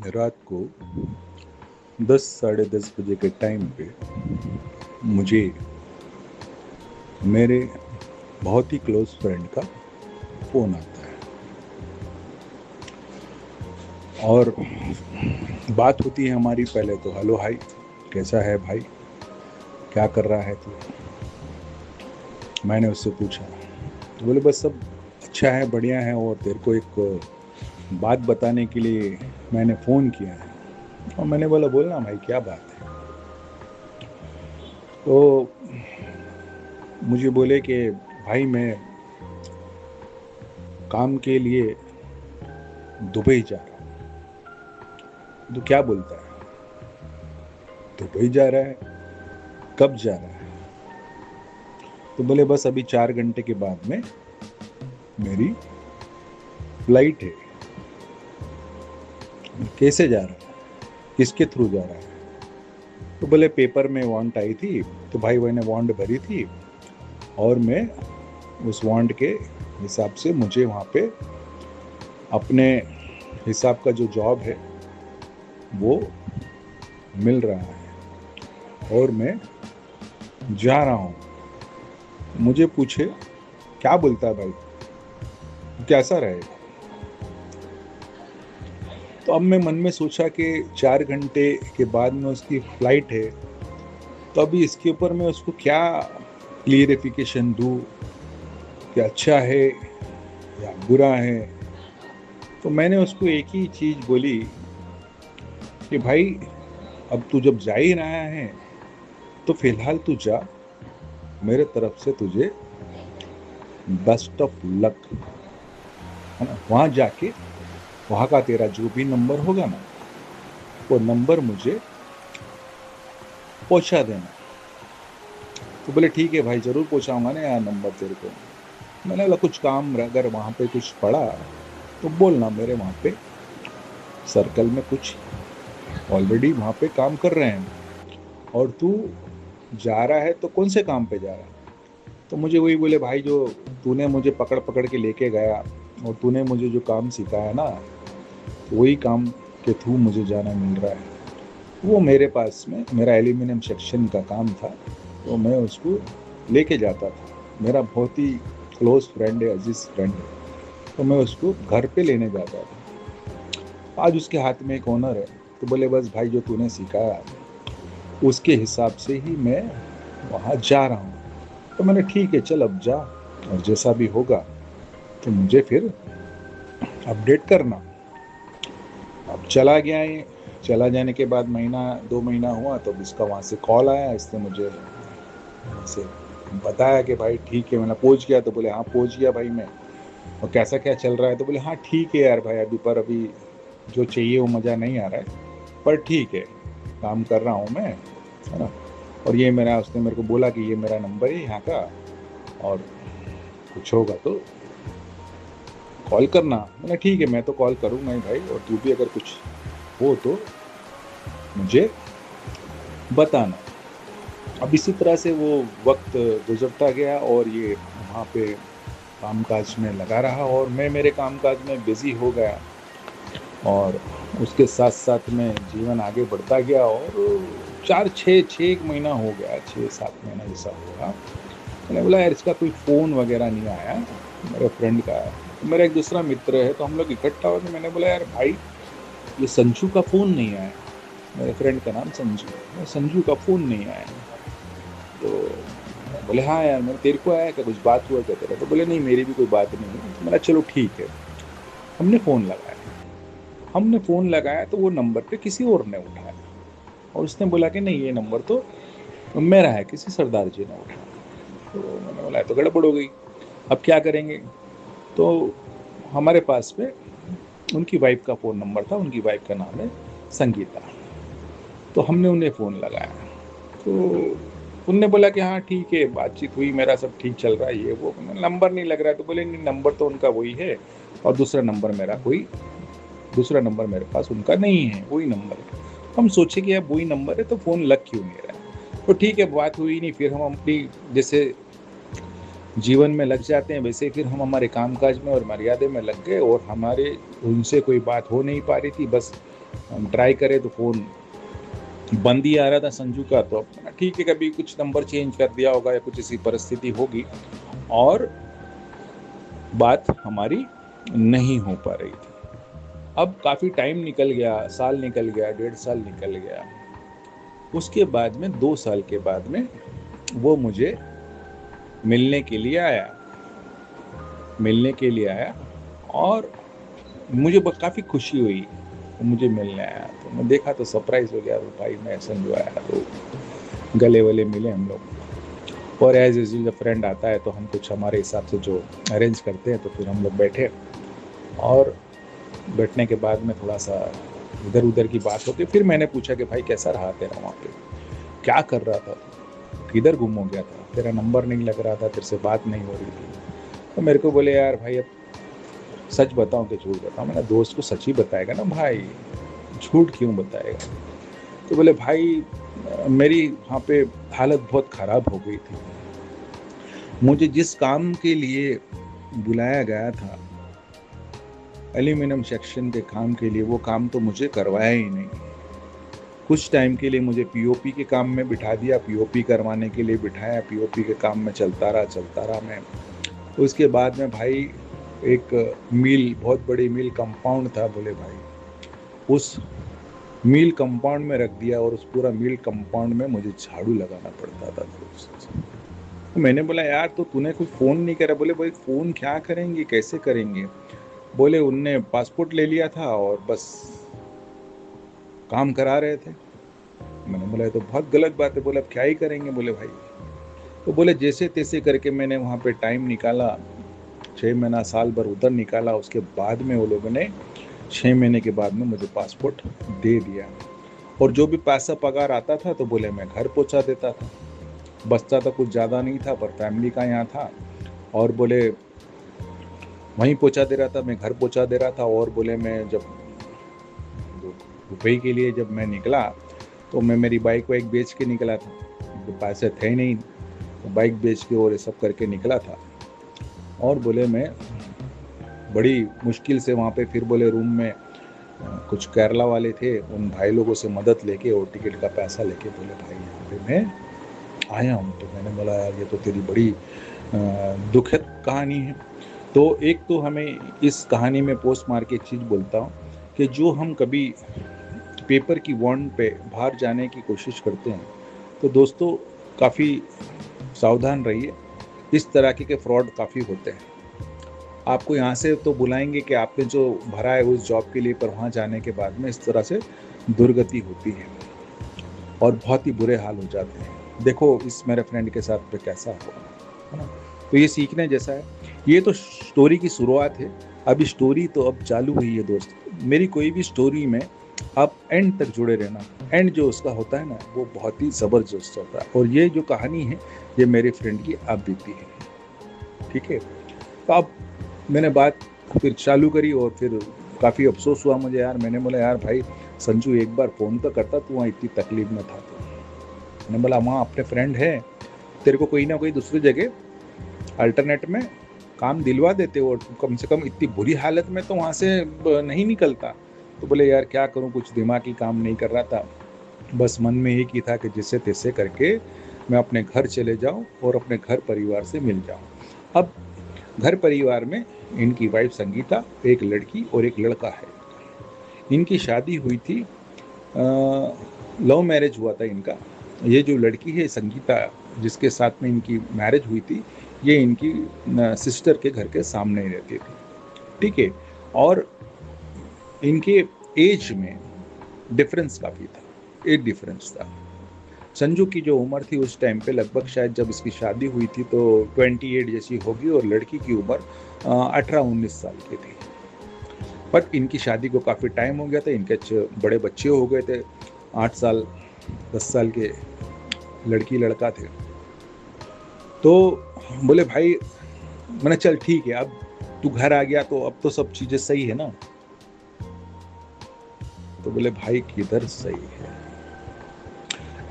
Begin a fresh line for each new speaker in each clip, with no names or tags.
रात को 10 साढ़े 10 बजे के टाइम पे मुझे मेरे बहुत ही क्लोज फ्रेंड का फ़ोन आता है और बात होती है हमारी। पहले तो हेलो हाय, कैसा है भाई, क्या कर रहा है तू। मैंने उससे पूछा तो बोले बस सब अच्छा है, बढ़िया है, और तेरे को एक बात बताने के लिए मैंने फ़ोन किया है। और मैंने बोला बोलना भाई, क्या बात है। तो मुझे बोले कि भाई मैं काम के लिए दुबई जा रहा हूँ। तो क्या बोलता है, दुबई जा रहा है, कब जा रहा है। तो बोले बस अभी 4 घंटे के बाद में मेरी फ्लाइट है। कैसे जा रहा है, किसके थ्रू जा रहा है। तो बोले पेपर में वांट आई थी, तो भाई मैंने वांट भरी थी और मैं उस वांट के हिसाब से मुझे वहाँ पे अपने हिसाब का जो जॉब है वो मिल रहा है और मैं जा रहा हूँ। मुझे पूछे क्या बोलता है भाई, कैसा रहेगा। तो अब मैं मन में सोचा कि 4 घंटे के बाद में उसकी फ्लाइट है, तो अभी इसके ऊपर मैं उसको क्या क्लियरिफिकेशन दूँ कि अच्छा है या बुरा है। तो मैंने उसको एक ही चीज़ बोली कि भाई अब तू जब जा ही रहा है तो फिलहाल तू जा, मेरे तरफ से तुझे बेस्ट ऑफ लक, है ना। वहाँ जाके वहाँ का तेरा जो भी नंबर होगा ना, वो नंबर मुझे पहुँचा देना। तो बोले ठीक है भाई, ज़रूर पहुँचाऊँगा ना यार नंबर तेरे को। मैंने बोला कुछ काम अगर वहाँ पे कुछ पड़ा तो बोलना, मेरे वहाँ पे सर्कल में कुछ ऑलरेडी वहाँ पे काम कर रहे हैं, और तू जा रहा है तो कौन से काम पे जा रहा है। तो मुझे वही बोले भाई, जो तूने मुझे पकड़ पकड़ के लेके गया और तूने मुझे जो काम सिखाया ना, तो वही काम के थ्रू मुझे जाना मिल रहा है। वो मेरे पास में मेरा एल्यूमिनियम सेक्शन का काम था, तो मैं उसको लेके जाता था। मेरा बहुत ही क्लोज फ्रेंड है, अजीज फ्रेंड है, तो मैं उसको घर पे लेने जाता था। आज उसके हाथ में एक ऑनर है, तो बोले बस भाई जो तूने सिखाया उसके हिसाब से ही मैं वहाँ जा रहा हूँ। तो मैंने ठीक है चल अब जा, और जैसा भी होगा तो मुझे फिर अपडेट करना। अब चला गया ये। चला जाने के बाद महीना 2 महीना हुआ, तो इसका वहाँ से कॉल आया। इसने मुझे से बताया कि भाई ठीक है। मैंने पहुँच गया, तो बोले हाँ पहुँच गया भाई मैं, और कैसा क्या चल रहा है। तो बोले हाँ ठीक है यार भाई, अभी जो चाहिए वो मज़ा नहीं आ रहा है, पर ठीक है काम कर रहा हूँ मैं, है ना। और ये मेरा, उसने मेरे को बोला कि ये मेरा नंबर है यहाँ का, और कुछ होगा तो कॉल करना। मैंने ठीक है, मैं तो कॉल करूँगा ही भाई, और तू भी अगर कुछ हो तो मुझे बताना। अब इसी तरह से वो वक्त गुजरता गया और ये वहाँ पे कामकाज में लगा रहा, और मैं मेरे कामकाज में बिज़ी हो गया, और उसके साथ साथ में जीवन आगे बढ़ता गया। और 6 महीना हो गया, 6-7 महीना जैसा हुआ। मैंने बोला यार इसका कोई फ़ोन वगैरह नहीं आया मेरे फ्रेंड का। मेरा एक दूसरा मित्र है, तो हम लोग इकट्ठा हो, तो मैंने बोला यार भाई ये संजू का फ़ोन नहीं आया। मेरे फ्रेंड का नाम संजू है, संजू का फ़ोन नहीं आया। तो बोले हाँ यार, मैंने तेरे को आया क्या, कुछ बात हुआ क्या तेरा। तो बोले नहीं मेरी भी कोई बात नहीं है। तो मैंने चलो ठीक है। हमने फ़ोन लगाया तो वो नंबर पे किसी और ने उठाया, और उसने बोला कि नहीं ये नंबर तो मेरा है, किसी सरदार जी ने उठाया। तो मैंने बोला तो गड़बड़ हो गई, अब क्या करेंगे। तो हमारे पास में उनकी वाइफ का फ़ोन नंबर था, उनकी वाइफ का नाम है संगीता। तो हमने उन्हें फ़ोन लगाया, तो उनने बोला कि हाँ ठीक है, बातचीत हुई, मेरा सब ठीक चल रहा है, ये वो। नंबर नहीं लग रहा है। तो बोले नहीं नंबर तो उनका वही है, और दूसरा नंबर मेरे पास उनका नहीं है, वही नंबर है। हम सोचे कि अब वही नंबर है तो फ़ोन लग क्यों नहीं रहा है। तो ठीक है, बात हुई नहीं। फिर हम अपनी जैसे जीवन में लग जाते हैं, वैसे फिर हम हमारे कामकाज में और मर्यादे में लग गए, और हमारे उनसे कोई बात हो नहीं पा रही थी। बस हम ट्राई करें तो फ़ोन बंद ही आ रहा था संजू का। तो अब ठीक है, कभी कुछ नंबर चेंज कर दिया होगा या कुछ ऐसी परिस्थिति होगी और बात हमारी नहीं हो पा रही थी। अब काफ़ी टाइम निकल गया, साल निकल गया, 1.5 साल निकल गया। उसके बाद में 2 साल के बाद में वो मुझे मिलने के लिए आया और मुझे काफ़ी खुशी हुई। वो मुझे मिलने आया तो मैं देखा तो सरप्राइज़ हो गया, भाई मैं संजू आया। तो गले वले मिले हम लोग और एज यूजुअल जब फ्रेंड आता है तो हम कुछ हमारे हिसाब से जो अरेंज करते हैं। तो फिर हम लोग बैठे और बैठने के बाद में थोड़ा सा इधर उधर की बात होती। फिर मैंने पूछा कि भाई कैसा रहा तेरा वहाँ पे, क्या कर रहा था, किधर गुम हो गया था, तेरा नंबर नहीं लग रहा था, तेरे से बात नहीं हो रही थी। तो मेरे को बोले यार भाई अब सच बताऊं कि झूठ बताऊं। मैंने दोस्त को सच ही बताएगा ना भाई, झूठ क्यों बताएगा। तो बोले भाई मेरी वहाँ पे हालत बहुत ख़राब हो गई थी। मुझे जिस काम के लिए बुलाया गया था, एल्यूमिनियम सेक्शन के काम के लिए, वो काम तो मुझे करवाया ही नहीं। कुछ टाइम के लिए मुझे पीओपी के काम में बिठा दिया, पीओपी करवाने के लिए बिठाया, पीओपी के काम में चलता रहा मैं। उसके बाद में भाई एक मिल, बहुत बड़ी मिल कंपाउंड था। बोले भाई उस मिल कंपाउंड में रख दिया और उस पूरा मिल कंपाउंड में मुझे झाड़ू लगाना पड़ता था दोस्त। तो मैंने बोला यार तो तूने कोई फ़ोन नहीं करा। बोले भाई फ़ोन क्या करेंगे, कैसे करेंगे। बोले उनने पासपोर्ट ले लिया था और बस काम करा रहे थे। मैंने बोला ये तो बहुत गलत बात है। बोले अब क्या ही करेंगे। बोले भाई तो बोले जैसे तैसे करके मैंने वहाँ पे टाइम निकाला, 6 महीना साल भर उधर निकाला। उसके बाद में वो लोगों ने 6 महीने के बाद में मुझे पासपोर्ट दे दिया और जो भी पैसा पगार आता था तो बोले मैं घर पहुँचा देता था। बचता तो कुछ ज़्यादा नहीं था पर फैमिली का यहाँ था और बोले वहीं पहुँचा दे रहा था, मैं घर पहुँचा दे रहा था। और बोले मैं जब दुबई के लिए जब मैं निकला तो मैं मेरी बाइक वाइक बेच के निकला था, तो पैसे थे नहीं, तो बाइक बेच के और ये सब करके निकला था। और बोले मैं बड़ी मुश्किल से वहाँ पे फिर बोले रूम में कुछ केरला वाले थे, उन भाई लोगों से मदद लेके और टिकट का पैसा लेके बोले भाई यहाँ पे मैं आया हूँ। तो मैंने बोला यार ये तो तेरी बड़ी दुखद कहानी है। तो एक तो हमें इस कहानी में पोस्ट मार के एक चीज़ बोलता हूँ कि जो हम कभी पेपर की बॉन्ड पे बाहर जाने की कोशिश करते हैं तो दोस्तों काफ़ी सावधान रहिए। इस तरह के फ्रॉड काफ़ी होते हैं। आपको यहाँ से तो बुलाएंगे कि आपने जो भरा है उस जॉब के लिए, पर वहाँ जाने के बाद में इस तरह से दुर्गति होती है और बहुत ही बुरे हाल हो जाते हैं। देखो इस मेरे फ्रेंड के साथ पे कैसा हुआ है ना। तो ये सीखने जैसा है। ये तो स्टोरी की शुरुआत है, अभी स्टोरी तो अब चालू हुई है दोस्त। मेरी कोई भी स्टोरी में आप एंड तक जुड़े रहना। एंड जो उसका होता है ना वो बहुत ही ज़बरदस्त होता है। और ये जो कहानी है ये मेरे फ्रेंड की अब बीती है, ठीक है। तो अब मैंने बात फिर चालू करी और फिर काफ़ी अफसोस हुआ मुझे यार। मैंने बोला यार भाई संजू एक बार फ़ोन तो करता, तू वहाँ इतनी तकलीफ में था। तो मैंने बोला वहाँ अपने फ्रेंड है, तेरे को कोई ना कोई दूसरी जगह अल्टरनेट में काम दिलवा देते और कम से कम इतनी बुरी हालत में तो वहाँ से नहीं निकलता। तो बोले यार क्या करूँ, कुछ दिमागी काम नहीं कर रहा था। बस मन में एक ही था कि जिससे तैसे करके मैं अपने घर चले जाऊँ और अपने घर परिवार से मिल जाऊँ। अब घर परिवार में इनकी वाइफ संगीता, एक लड़की और एक लड़का है। इनकी शादी हुई थी, लव मैरिज हुआ था इनका। ये जो लड़की है संगीता जिसके साथ में इनकी मैरिज हुई थी, ये इनकी सिस्टर के घर के सामने ही रहती थी, ठीक है। और इनके एज में डिफरेंस काफ़ी था, एक डिफरेंस था। संजू की जो उम्र थी उस टाइम पे लगभग शायद जब इसकी शादी हुई थी तो 28 जैसी होगी और लड़की की उम्र 18-19 साल की थी। बट इनकी शादी को काफ़ी टाइम हो गया था, इनके बड़े बच्चे हो गए थे, 8 साल 10 साल के लड़की लड़का थे। तो बोले भाई, मैंने चल ठीक है अब तू घर आ गया तो अब तो सब चीज़ें सही है ना। तो बोले भाई किधर सही है।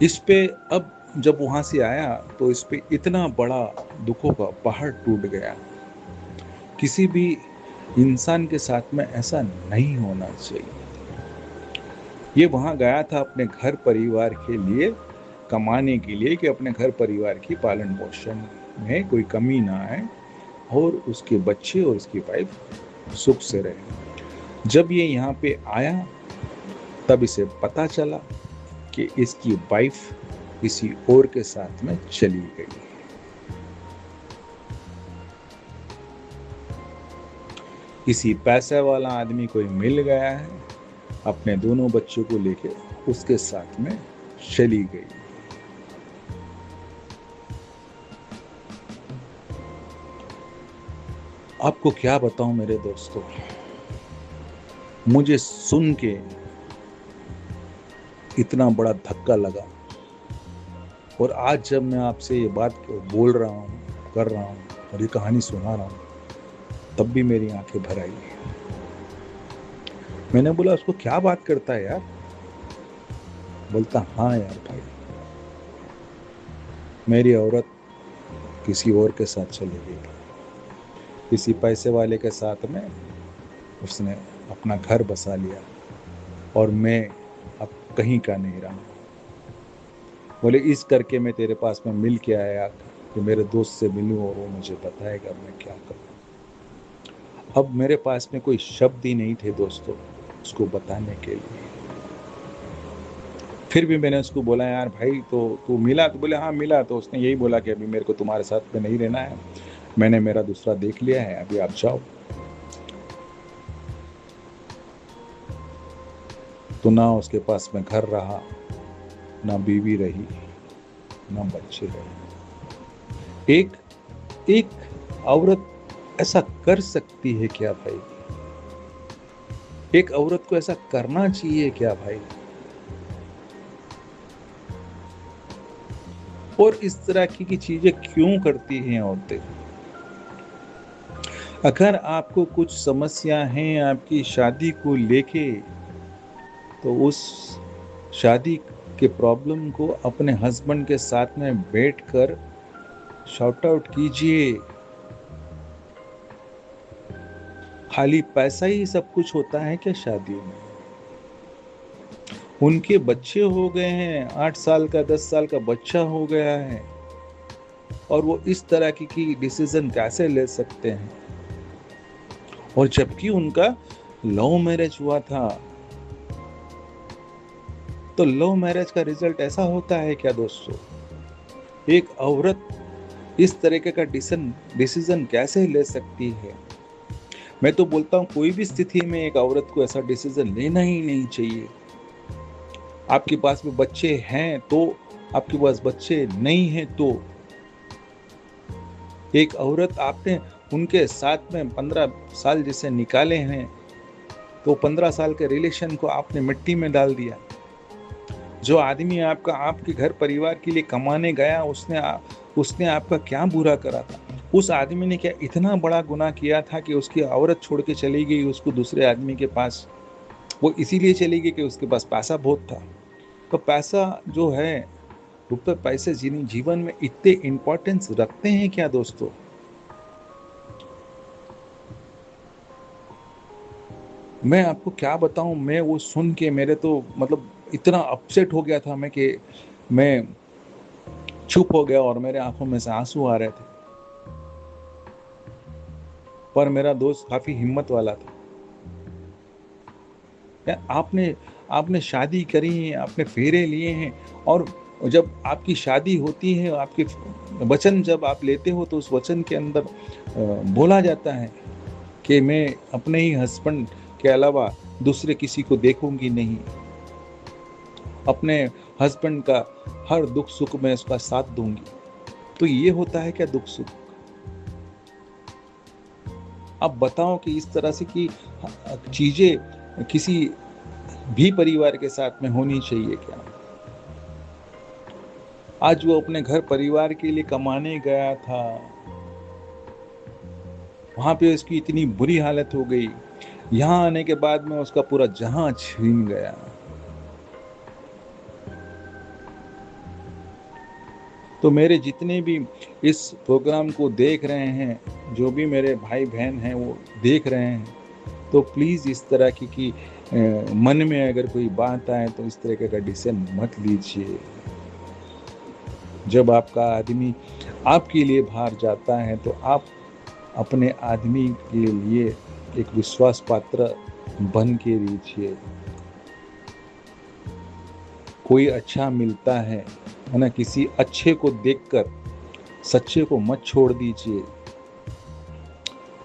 इस पे अब जब वहाँ से आया तो इस पे इतना बड़ा दुखों का पहाड़ टूट गया। किसी भी इंसान के साथ में ऐसा नहीं होना चाहिए। ये वहाँ गया था अपने घर परिवार के लिए, कमाने के लिए, कि अपने घर परिवार की पालन पोषण में कोई कमी ना आए और उसके बच्चे और उसकी वाइफ सुख से रहे। जब ये यहाँ पे आया तब इसे पता चला कि इसकी वाइफ किसी और के साथ में चली गई। किसी पैसे वाला आदमी कोई मिल गया है, अपने दोनों बच्चों को लेके उसके साथ में चली गई। आपको क्या बताऊं मेरे दोस्तों, मुझे सुन के इतना बड़ा धक्का लगा, और आज जब मैं आपसे ये बात बोल रहा हूँ, कर रहा हूँ और ये कहानी सुना रहा हूँ, तब भी मेरी आंखें भर आई। मैंने बोला उसको क्या बात करता है यार? बोलता हाँ यार भाई, मेरी औरत किसी और के साथ चली गई, किसी पैसे वाले के साथ में उसने अपना घर बसा लिया और मैं अब कहीं का नहीं रहा। बोले इस करके मैं तेरे पास में मिल के आया कि मेरे दोस्त से मिलूं और वो मुझे बताएगा मैं क्या करूं। अब मेरे पास में कोई शब्द ही नहीं थे दोस्तों उसको बताने के लिए। फिर भी मैंने उसको बोला यार भाई तो तू मिला? तो बोले हाँ मिला। तो उसने यही बोला कि अभी मेरे को तुम्हारे साथ में नहीं रहना है, मैंने मेरा दूसरा देख लिया है, अभी आप जाओ। तो ना उसके पास में घर रहा, ना बीवी रही, ना बच्चे रहे। एक औरत ऐसा कर सकती है क्या भाई? एक औरत को ऐसा करना चाहिए क्या भाई? और इस तरह की चीजें क्यों करती हैं औरतें? अगर आपको कुछ समस्या है आपकी शादी को लेके, तो उस शादी के प्रॉब्लम को अपने हस्बैंड के साथ में बैठकर शॉर्ट आउट कीजिए। खाली पैसा ही सब कुछ होता है क्या शादी में? उनके बच्चे हो गए हैं, 8 साल का 10 साल का बच्चा हो गया है, और वो इस तरह की डिसीजन कैसे ले सकते हैं? और जबकि उनका लव मैरिज हुआ था। तो लव मैरिज का रिजल्ट ऐसा होता है क्या दोस्तों? एक औरत इस तरीके का डिसीजन कैसे ले सकती है? मैं तो बोलता हूं कोई भी स्थिति में एक औरत को ऐसा डिसीजन लेना ही नहीं चाहिए। आपके पास में बच्चे हैं तो, आपके पास बच्चे नहीं हैं तो, एक औरत आपने उनके साथ में 15 साल जिसे निकाले हैं, तो 15 साल के रिलेशन को आपने मिट्टी में डाल दिया। जो आदमी आपके घर परिवार के लिए कमाने गया, उसने आपका क्या बुरा करा था? उस आदमी ने क्या इतना बड़ा गुनाह किया था कि उसकी औरत छोड़ के चली गई उसको दूसरे आदमी के पास? वो इसीलिए चली गई कि उसके पास पैसा बहुत था। तो पैसा जो है, रुपये पैसे जीवन में इतने इंपॉर्टेंस रखते हैं क्या दोस्तों? मैं आपको क्या बताऊं, मैं वो सुन के मेरे तो मतलब इतना अपसेट हो गया था मैं कि मैं चुप हो गया और मेरे आंखों में से आंसू आ रहे थे। पर मेरा दोस्त काफी हिम्मत वाला था। आपने शादी करी है, आपने फेरे लिए हैं, और जब आपकी शादी होती है, आपके वचन जब आप लेते हो, तो उस वचन के अंदर बोला जाता है कि मैं अपने ही हस्बैंड के अलावा दूसरे किसी को देखूंगी नहीं। अपने हस्बैंड का हर दुख सुख में उसका साथ दूंगी। तो ये होता है क्या दुख सुख? अब बताओ कि इस तरह से की चीजें किसी भी परिवार के साथ में होनी चाहिए क्या? आज वो अपने घर परिवार के लिए कमाने गया था, वहां पे उसकी इतनी बुरी हालत हो गई, यहाँ आने के बाद में उसका पूरा जहां छीन गया। तो मेरे जितने भी इस प्रोग्राम को देख रहे हैं, जो भी मेरे भाई बहन हैं वो देख रहे हैं, तो प्लीज़ इस तरह की मन में अगर कोई बात आए तो इस तरह का डिसीजन मत लीजिए। जब आपका आदमी आपके लिए बाहर जाता है तो आप अपने आदमी के लिए एक विश्वास पात्र बन के रहिए। कोई अच्छा मिलता है ना, किसी अच्छे को देखकर सच्चे को मत छोड़ दीजिए।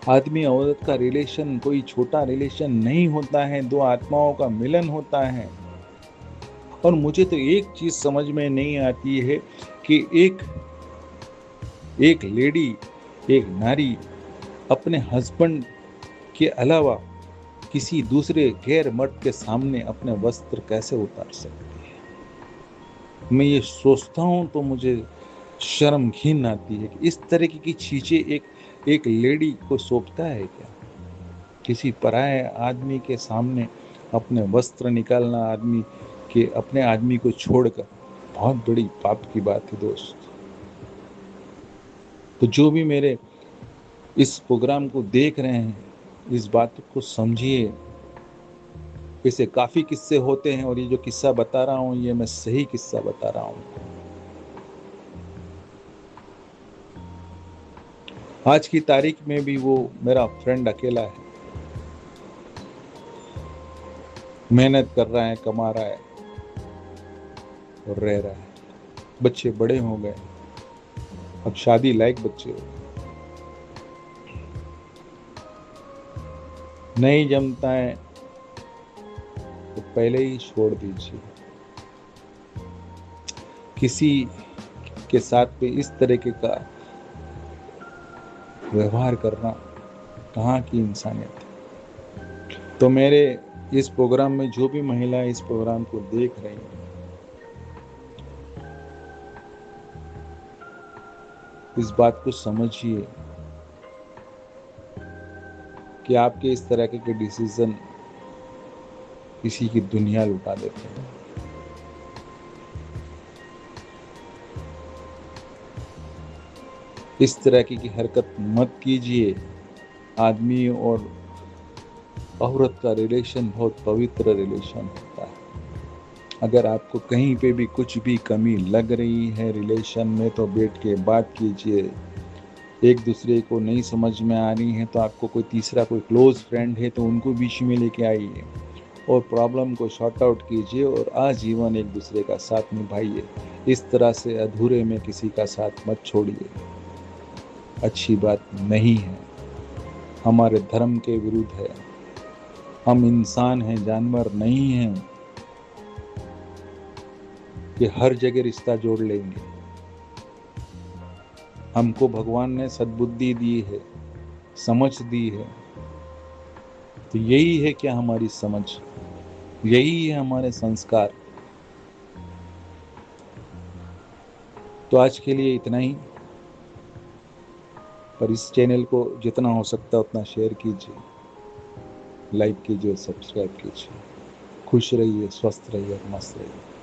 आदमी औरत का रिलेशन कोई छोटा रिलेशन नहीं होता है, दो आत्माओं का मिलन होता है। और मुझे तो एक चीज समझ में नहीं आती है कि एक लेडी, एक नारी अपने हस्बैंड के अलावा किसी दूसरे गैर मर्द के सामने अपने वस्त्र कैसे उतार सकती है। मैं ये सोचता हूँ तो मुझे शर्म घिन आती है कि इस तरह की चीजें एक लेडी को सौंपता है क्या? किसी पराये आदमी के सामने अपने वस्त्र निकालना, आदमी के अपने आदमी को छोड़कर, बहुत बड़ी पाप की बात है दोस्त। तो जो भी मेरे इस प्रोग्राम को देख रहे हैं, इस बात को समझिए। वैसे काफी किस्से होते हैं और ये जो किस्सा बता रहा हूँ ये मैं सही किस्सा बता रहा हूँ। आज की तारीख में भी वो मेरा फ्रेंड अकेला है, मेहनत कर रहा है, कमा रहा है और रह रहा है। बच्चे बड़े हो गए, अब शादी लायक बच्चे हो। नहीं जमता है तो पहले ही छोड़ दीजिए। किसी के साथ भी इस तरीके का व्यवहार करना कहाँ की इंसानियत है। तो मेरे इस प्रोग्राम में जो भी महिला इस प्रोग्राम को देख रही हैं, इस बात को समझिए कि आपके इस तरह के डिसीजन किसी की दुनिया लुटा देते हैं। इस तरह की हरकत मत कीजिए। आदमी और औरत का रिलेशन बहुत पवित्र रिलेशन होता है। अगर आपको कहीं पे भी कुछ भी कमी लग रही है रिलेशन में तो बैठ के बात कीजिए। एक दूसरे को नहीं समझ में आ रही है तो आपको कोई तीसरा कोई क्लोज फ्रेंड है तो उनको बीच में लेके आइए और प्रॉब्लम को सॉर्ट आउट कीजिए और आजीवन एक दूसरे का साथ निभाइए। इस तरह से अधूरे में किसी का साथ मत छोड़िए, अच्छी बात नहीं है, हमारे धर्म के विरुद्ध है। हम इंसान हैं, जानवर नहीं हैं कि हर जगह रिश्ता जोड़ लेंगे। हमको भगवान ने सद्बुद्धि दी है, समझ दी है, तो यही है क्या हमारी समझ, यही है हमारे संस्कार। तो आज के लिए इतना ही। पर इस चैनल को जितना हो सकता है उतना शेयर कीजिए, लाइक कीजिए, सब्सक्राइब कीजिए। खुश रहिए, स्वस्थ रहिए और मस्त रहिए।